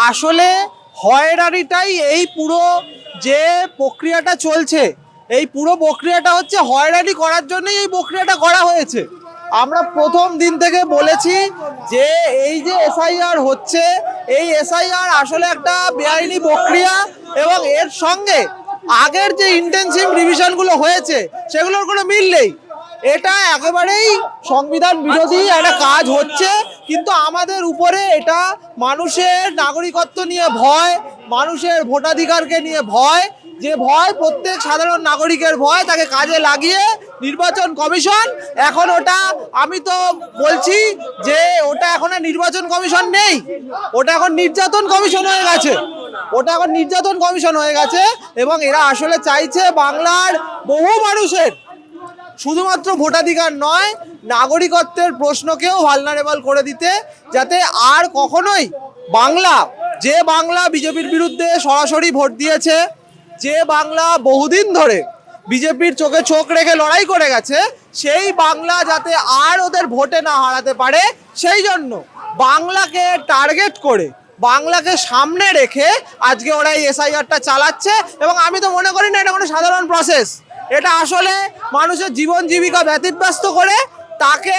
আসলে হয়রানিটাই এই পুরো যে প্রক্রিয়াটা চলছে, এই পুরো প্রক্রিয়াটা হচ্ছে হয়রানি করার জন্যই এই প্রক্রিয়াটা করা হয়েছে। আমরা প্রথম দিন থেকে বলেছি যে এই যে এসআইআর হচ্ছে, এই এসআইআর আসলে একটা বেআইনি প্রক্রিয়া এবং এর সঙ্গে আগের যে ইন্টেনসিভ রিভিশনগুলো হয়েছে সেগুলোর কোনো মিল নেই। এটা একেবারেই সংবিধান বিরোধী একটা কাজ হচ্ছে। কিন্তু আমাদের উপরে এটা মানুষের নাগরিকত্ব নিয়ে ভয়, মানুষের ভোটাধিকারকে নিয়ে ভয়, যে ভয় প্রত্যেক সাধারণ নাগরিকের ভয়, তাকে কাজে লাগিয়ে নির্বাচন কমিশন এখন ওটা, আমি তো বলছি যে ওটা এখন আর নির্বাচন কমিশন নেই, ওটা এখন নির্যাতন কমিশন হয়ে গেছে, ওটা এখন নির্যাতন কমিশন হয়ে গেছে। এবং এরা আসলে চাইছে বাংলার বহু মানুষের শুধুমাত্র ভোটাধিকার নয়, নাগরিকত্বের প্রশ্নকেও ভালনারেবল করে দিতে, যাতে আর কখনোই বাংলা, যে বাংলা বিজেপির বিরুদ্ধে সরাসরি ভোট দিয়েছে, যে বাংলা বহুদিন ধরে বিজেপির চোখে চোখ রেখে লড়াই করে গেছে, সেই বাংলা যাতে আর ওদের ভোটে না হারাতে পারে, সেই জন্য বাংলাকে টার্গেট করে, বাংলাকে সামনে রেখে আজকে ওরা এই এসআইআরটা চালাচ্ছে। এবং আমি তো মনে করি না এটা কোনো সাধারণ প্রসেস, এটা আসলে মানুষের জীবন জীবিকা ব্যতিব্যস্ত করে তাকে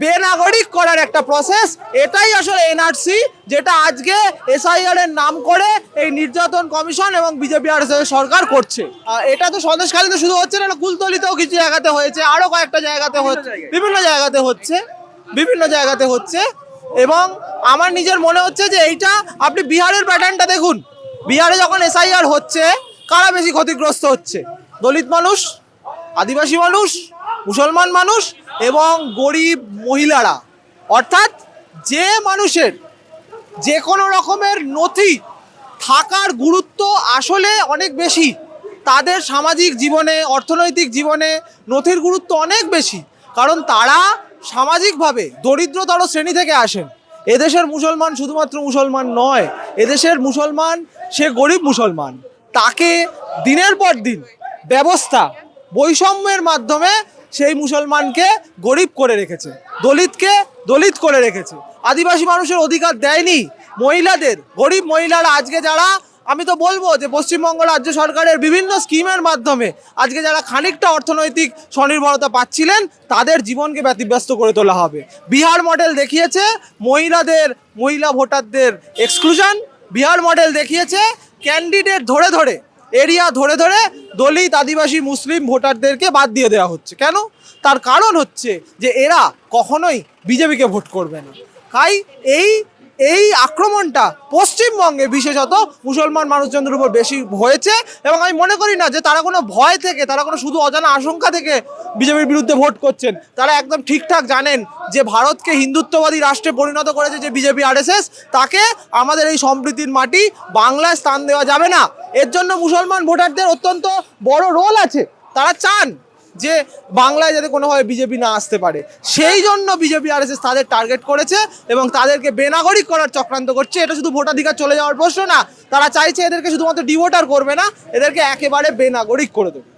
বেনাগরিক করার একটা প্রসেস। এটাই আসলে এনআরসি, যেটা আজকে এসআইআর এর নাম করে এই নির্যাতন কমিশন এবং বিজেপি আর সরকার করছে। এটা তো সন্দেশখালীতে শুধু হচ্ছে না, কুলতলিতেও কিছু জায়গাতে হয়েছে, আরো কয়েকটা জায়গাতে হচ্ছে, বিভিন্ন জায়গাতে হচ্ছে। এবং আমার নিজের মনে হচ্ছে যে এইটা, আপনি বিহারের প্যাটার্নটা দেখুন, বিহারে যখন এসআইআর হচ্ছে কারা বেশি ক্ষতিগ্রস্ত হচ্ছে? দলিত মানুষ, আদিবাসী মানুষ, মুসলমান মানুষ এবং গরিব মহিলারা। অর্থাৎ যে মানুষের যে কোনো রকমের নথি থাকার গুরুত্ব আসলে অনেক বেশি, তাদের সামাজিক জীবনে, অর্থনৈতিক জীবনে নথির গুরুত্ব অনেক বেশি, কারণ তারা সামাজিকভাবে দরিদ্রতর শ্রেণী থেকে আসেন। এদেশের মুসলমান শুধুমাত্র মুসলমান নয়, এদেশের মুসলমান সে গরিব মুসলমান, তাকে দিনের পর দিন ব্যবস্থা বৈষম্যের মাধ্যমে সেই মুসলমানকে গরিব করে রেখেছে, দলিতকে দলিত করে রেখেছে, আদিবাসী মানুষের অধিকার দেয়নি। মহিলাদের, গরিব মহিলারা আজকে যারা, আমি তো বলবো যে পশ্চিমবঙ্গ রাজ্য সরকারের বিভিন্ন স্কিমের মাধ্যমে আজকে যারা খানিকটা অর্থনৈতিক স্বনির্ভরতা পাচ্ছিলেন, তাদের জীবনকে ব্যতিব্যস্ত করে তোলা হবে। বিহার মডেল দেখিয়েছে মহিলা ভোটারদের এক্সক্লুশন, বিহার মডেল দেখিয়েছে ক্যান্ডিডেট ধরে ধরে, এরিয়া ধরে ধরে দলিত, আদিবাসী, মুসলিম ভোটারদেরকে বাদ দিয়ে দেওয়া হচ্ছে। কেন? তার কারণ হচ্ছে যে এরা কখনোই বিজেপিকে ভোট করবে না। তাই এই আক্রমণটা পশ্চিমবঙ্গে বিশেষত মুসলমান মানুষজনদের উপর বেশি হয়েছে। এবং আমি মনে করি না যে তারা কোনো ভয় থেকে, তারা কোনো শুধু অজানা আশঙ্কা থেকে বিজেপির বিরুদ্ধে ভোট করছেন। তারা একদম ঠিকঠাক জানেন যে ভারতকে হিন্দুত্ববাদী রাষ্ট্রে পরিণত করেছে যে বিজেপি আরএসএস, তাকে আমাদের এই সম্প্রীতির মাটি বাংলায় স্থান দেওয়া যাবে না। এর জন্য মুসলমান ভোটারদের অত্যন্ত বড় রোল আছে। তারা চান যে বাংলায় যাতে কোনোভাবে বিজেপি না আসতে পারে, সেই জন্য বিজেপি আরএসএস তাদের টার্গেট করেছে এবং তাদেরকে বেনাগরিক করার চক্রান্ত করছে। এটা শুধু ভোটাধিকার চলে যাওয়ার প্রশ্ন না, তারা চাইছে এদেরকে শুধুমাত্র ডিভোটার করবে না, এদেরকে একেবারে বেনাগরিক করে দেবে।